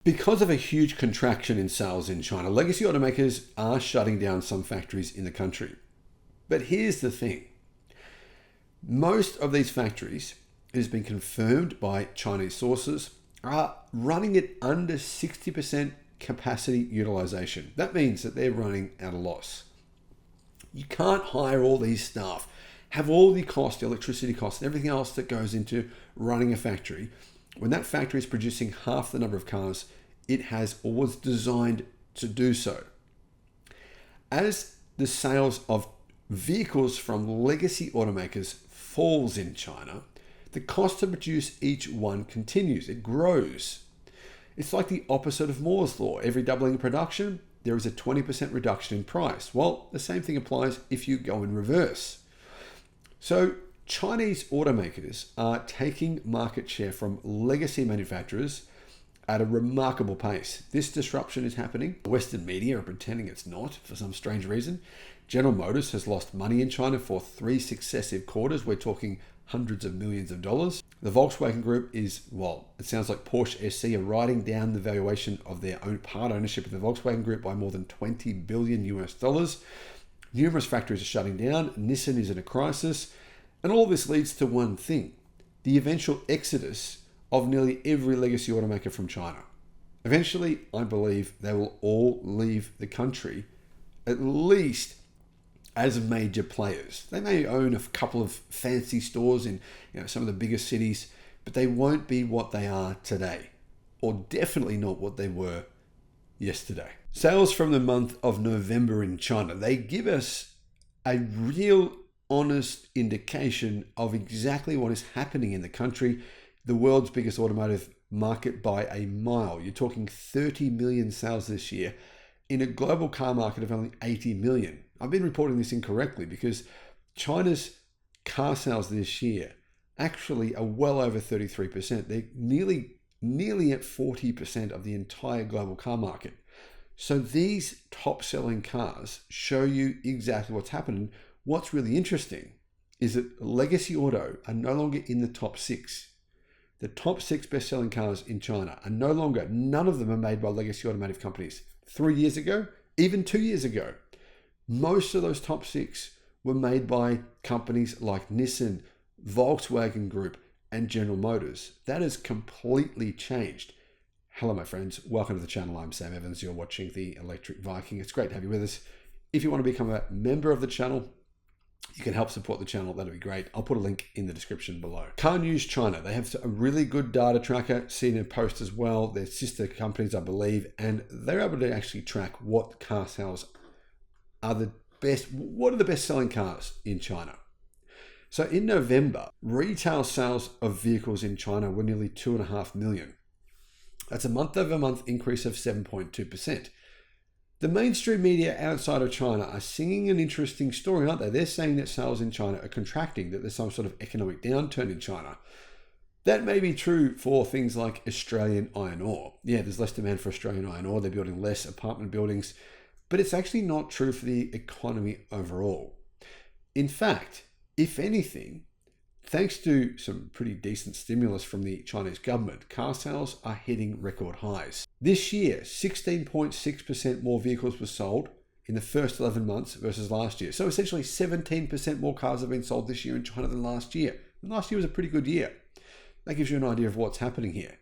Because of a huge contraction in sales in China, legacy automakers are shutting down some factories in the country. But here's the thing. Most of these factories, it has been confirmed by Chinese sources, are running at under 60% capacity utilization. That means that they're running at a loss. You can't hire all these staff, have all the cost, the electricity costs, and everything else that goes into running a factory. When that factory is producing half the number of cars it has or was designed to do so. As the sales of vehicles from legacy automakers falls in China, the cost to produce each one continues. It grows. It's like the opposite of Moore's law. Every doubling of production, there is a 20% reduction in price. Well, the same thing applies if you go in reverse. So Chinese automakers are taking market share from legacy manufacturers at a remarkable pace. This disruption is happening. Western media are pretending it's not for some strange reason. General Motors has lost money in China for 3 successive quarters. We're talking hundreds of millions of dollars. The Volkswagen Group is, well, it sounds like Porsche SE are writing down the valuation of their own part ownership of the Volkswagen Group by more than $20 billion US. Numerous factories are shutting down. Nissan is in a crisis. And all this leads to one thing, the eventual exodus of nearly every legacy automaker from China. Eventually, I believe they will all leave the country, at least as major players. They may own a couple of fancy stores in some of the biggest cities, but they won't be what they are today, or definitely not what they were yesterday. Sales from the month of November in China, they give us a real honest indication of exactly what is happening in the country, the world's biggest automotive market by a mile. You're talking 30 million sales this year in a global car market of only 80 million. I've been reporting this incorrectly because China's car sales this year actually are well over 33%. They're nearly at 40% of the entire global car market. So these top selling cars show you exactly what's happening. What's really interesting is that legacy auto are no longer in the top 6. The top 6 best-selling cars in China are no longer, none of them are made by legacy automotive companies. 3 years ago, even 2 years ago, most of those top 6 were made by companies like Nissan, Volkswagen Group, and General Motors. That has completely changed. Hello, my friends. Welcome to the channel. I'm Sam Evans. You're watching the Electric Viking. It's great to have you with us. If you want to become a member of the channel, you can help support the channel. That'd be great. I'll put a link in the description below. Car News China. They have a really good data tracker, CNN Post as well. They're sister companies, I believe, and they're able to actually track what car sales are the best. What are the best selling cars in China? So in November, retail sales of vehicles in China were nearly 2.5 million. That's a month-over-month increase of 7.2%. The mainstream media outside of China are singing an interesting story, aren't they? They're saying that sales in China are contracting, that there's some sort of economic downturn in China. That may be true for things like Australian iron ore. Yeah, there's less demand for Australian iron ore. They're building less apartment buildings, but it's actually not true for the economy overall. In fact, if anything, thanks to some pretty decent stimulus from the Chinese government, car sales are hitting record highs. This year, 16.6% more vehicles were sold in the first 11 months versus last year. So essentially 17% more cars have been sold this year in China than last year. And last year was a pretty good year. That gives you an idea of what's happening here.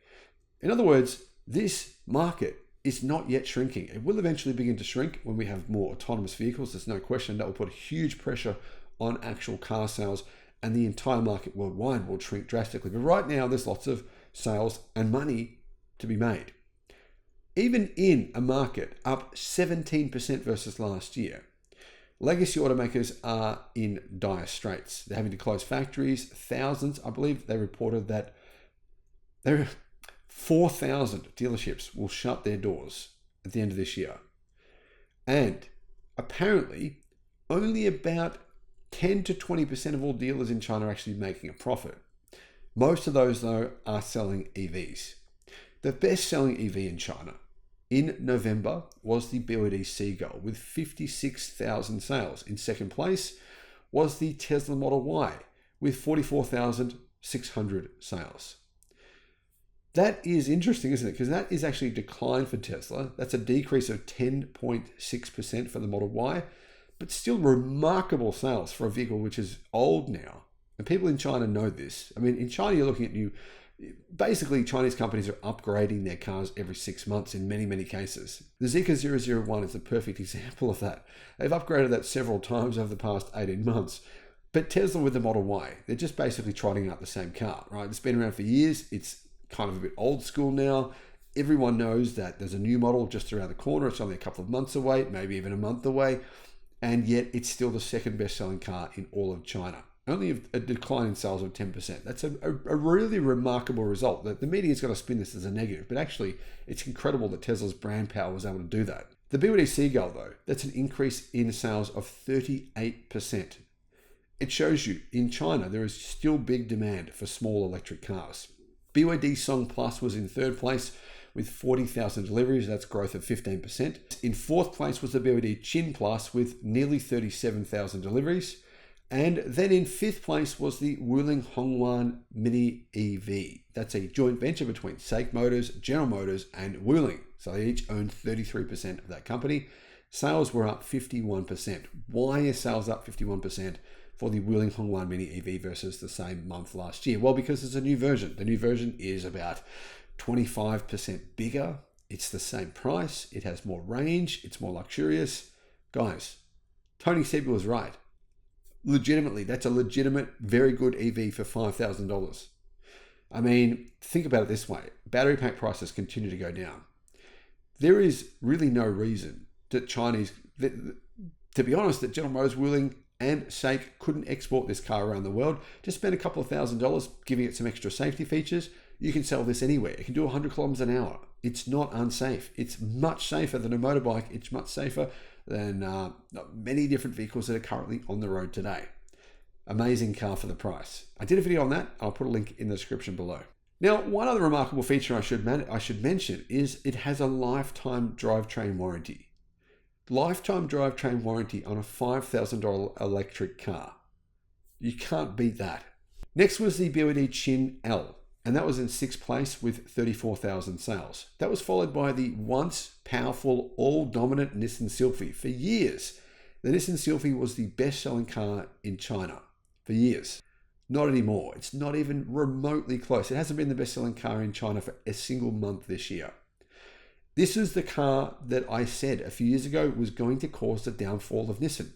In other words, this market is not yet shrinking. It will eventually begin to shrink when we have more autonomous vehicles. There's no question that will put huge pressure on actual car sales, and the entire market worldwide will shrink drastically. But right now, there's lots of sales and money to be made. Even in a market up 17% versus last year, legacy automakers are in dire straits. They're having to close factories. Thousands, I believe they reported that there are 4,000 dealerships will shut their doors at the end of this year. And apparently, only about 10 to 20% of all dealers in China are actually making a profit. Most of those, though, are selling EVs. The best-selling EV in China in November was the BYD Seagull with 56,000 sales. In second place was the Tesla Model Y with 44,600 sales. That is interesting, isn't it? Because that is actually a decline for Tesla. That's a decrease of 10.6% for the Model Y, but still remarkable sales for a vehicle which is old now. And people in China know this. I mean, in China, you're looking at basically Chinese companies are upgrading their cars every 6 months in many, many cases. The Zeekr 001 is a perfect example of that. They've upgraded that several times over the past 18 months. But Tesla with the Model Y, they're just basically trotting out the same car, right? It's been around for years. It's kind of a bit old school now. Everyone knows that there's a new model just around the corner. It's only a couple of months away, maybe even a month away. And yet it's still the second best-selling car in all of China. Only a decline in sales of 10%. That's a really remarkable result. The media is going to spin this as a negative, but actually it's incredible that Tesla's brand power was able to do that. The BYD Seagull, though, that's an increase in sales of 38%. It shows you, in China, there is still big demand for small electric cars. BYD Song Plus was in third place with 40,000 deliveries. That's growth of 15%. In fourth place was the BYD Chin Plus with nearly 37,000 deliveries. And then in fifth place was the Wuling Hongwan Mini EV. That's a joint venture between SAIC Motors, General Motors, and Wuling. So they each own 33% of that company. Sales were up 51%. Why is sales up 51% for the Wuling Hongwan Mini EV versus the same month last year? Well, because it's a new version. The new version is about 25% bigger. It's the same price. It has more range. It's more luxurious. Guys, Tony Sebo was right. Legitimately, that's a legitimate, very good EV for $5,000. I mean, think about it this way. Battery pack prices continue to go down. There is really no reason that to be honest, that General Motors, Wuling, and SAIC couldn't export this car around the world. Just spend a couple of $1,000 giving it some extra safety features. You can sell this anywhere. It can do 100 kilometers an hour. It's not unsafe. It's much safer than a motorbike. It's much safer than many different vehicles that are currently on the road today. Amazing car for the price. I did a video on that. I'll put a link in the description below. Now, one other remarkable feature I should mention is it has a lifetime drivetrain warranty. Lifetime drivetrain warranty on a $5,000 electric car. You can't beat that. Next was the BYD Chin L, and that was in sixth place with 34,000 sales. That was followed by the once powerful, all-dominant Nissan Sylphy. For years, the Nissan Sylphy was the best-selling car in China. For years. Not anymore. It's not even remotely close. It hasn't been the best-selling car in China for a single month this year. This is the car that I said a few years ago was going to cause the downfall of Nissan.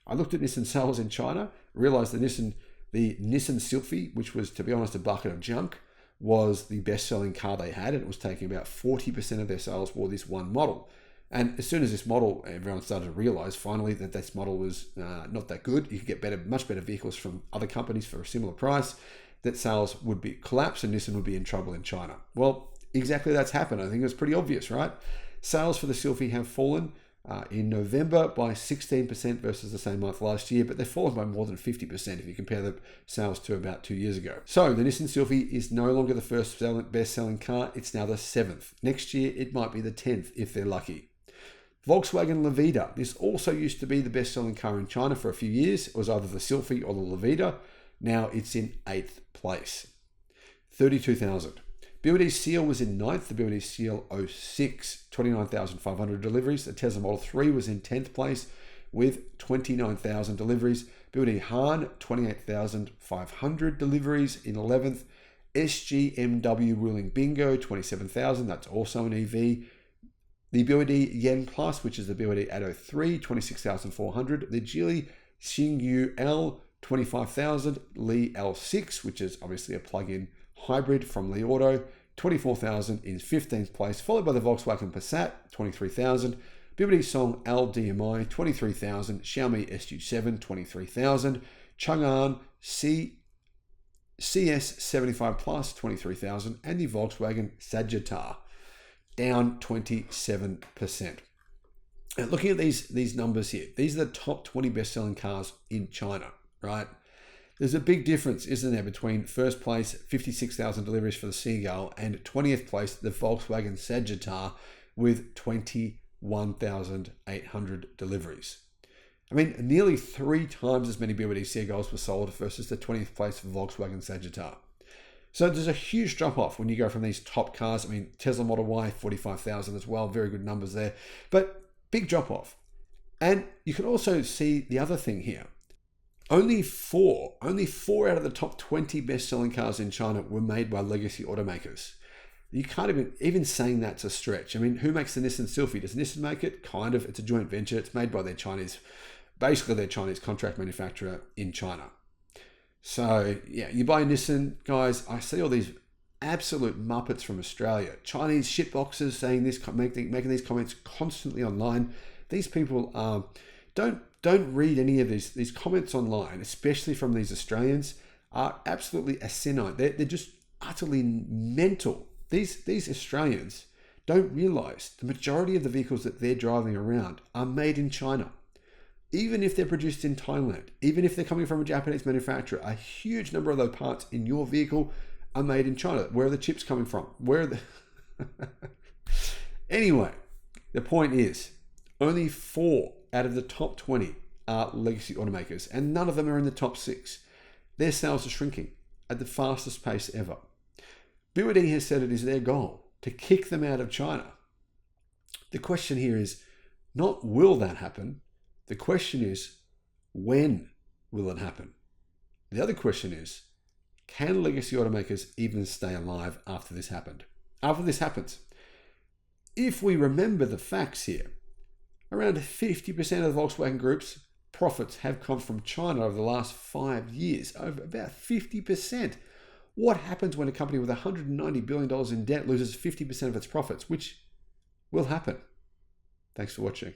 I looked at Nissan sales in China, realized the Nissan Sylphy, which was, to be honest, a bucket of junk, was the best-selling car they had, and it was taking about 40% of their sales for this one model. And as soon as this model, everyone started to realize finally that this model was not that good. You could get much better vehicles from other companies for a similar price. That sales would be collapsed and Nissan would be in trouble in China. Well, exactly that's happened. I think it was pretty obvious, right? Sales for the Sylphy have fallen in November by 16% versus the same month last year, but they've fallen by more than 50% if you compare the sales to about 2 years ago. So the Nissan Sylphy is no longer the first best-selling car. It's now the 7th. Next year, it might be the 10th if they're lucky. Volkswagen Levita. This also used to be the best-selling car in China for a few years. It was either the Sylphy or the Levita. Now it's in 8th place. 32,000. BYD Seal was in 9th. The BYD Seal 06, 29,500 deliveries. The Tesla Model 3 was in 10th place with 29,000 deliveries. BYD Han, 28,500 deliveries in 11th. SGMW Wuling Bingo, 27,000. That's also an EV. The BYD Yen Plus, which is the BYD Atto 3, 26,400. The Geely Xingyu L, 25,000. Li L6, which is obviously a plug-in hybrid from Li Auto, 24,000 in 15th place, followed by the Volkswagen Passat, 23,000. BYD Song L DMI, 23,000. Xiaomi SU7, 23,000. Chang'an CS75 Plus, 23,000. And the Volkswagen Sagittar, down 27%. And looking at these numbers here, these are the top 20 best-selling cars in China, right? There's a big difference, isn't there, between first place, 56,000 deliveries for the Seagull, and 20th place, the Volkswagen Sagittar, with 21,800 deliveries. I mean, nearly 3 times as many BYD Seagulls were sold versus the 20th place Volkswagen Sagittar. So there's a huge drop off when you go from these top cars. I mean, Tesla Model Y, 45,000 as well. Very good numbers there, but big drop off. And you can also see the other thing here. Only four out of the top 20 best-selling cars in China were made by legacy automakers. You can't even saying that's a stretch. I mean, who makes the Nissan Sylphy? Does Nissan make it? Kind of. It's a joint venture. It's made by their Chinese contract manufacturer in China. So yeah, you buy Nissan, guys. I see all these absolute muppets from Australia, Chinese shitboxers saying this, making these comments constantly online. These people don't read any of these comments online, especially from these Australians, are absolutely asinine. They're just utterly mental. These Australians don't realize the majority of the vehicles that they're driving around are made in China. Even if they're produced in Thailand, even if they're coming from a Japanese manufacturer, a huge number of those parts in your vehicle are made in China. Where are the chips coming from? Where are the... Anyway, the point is, only 4 out of the top 20 are legacy automakers, and none of them are in the top 6. Their sales are shrinking at the fastest pace ever. BYD has said it is their goal to kick them out of China. The question here is not will that happen? The question is when will it happen? The other question is, can legacy automakers even stay alive after this happened? After this happens? If we remember the facts here, around 50% of the Volkswagen Group's profits have come from China over the last 5 years, over about 50%. What happens when a company with $190 billion in debt loses 50% of its profits, which will happen? Thanks for watching.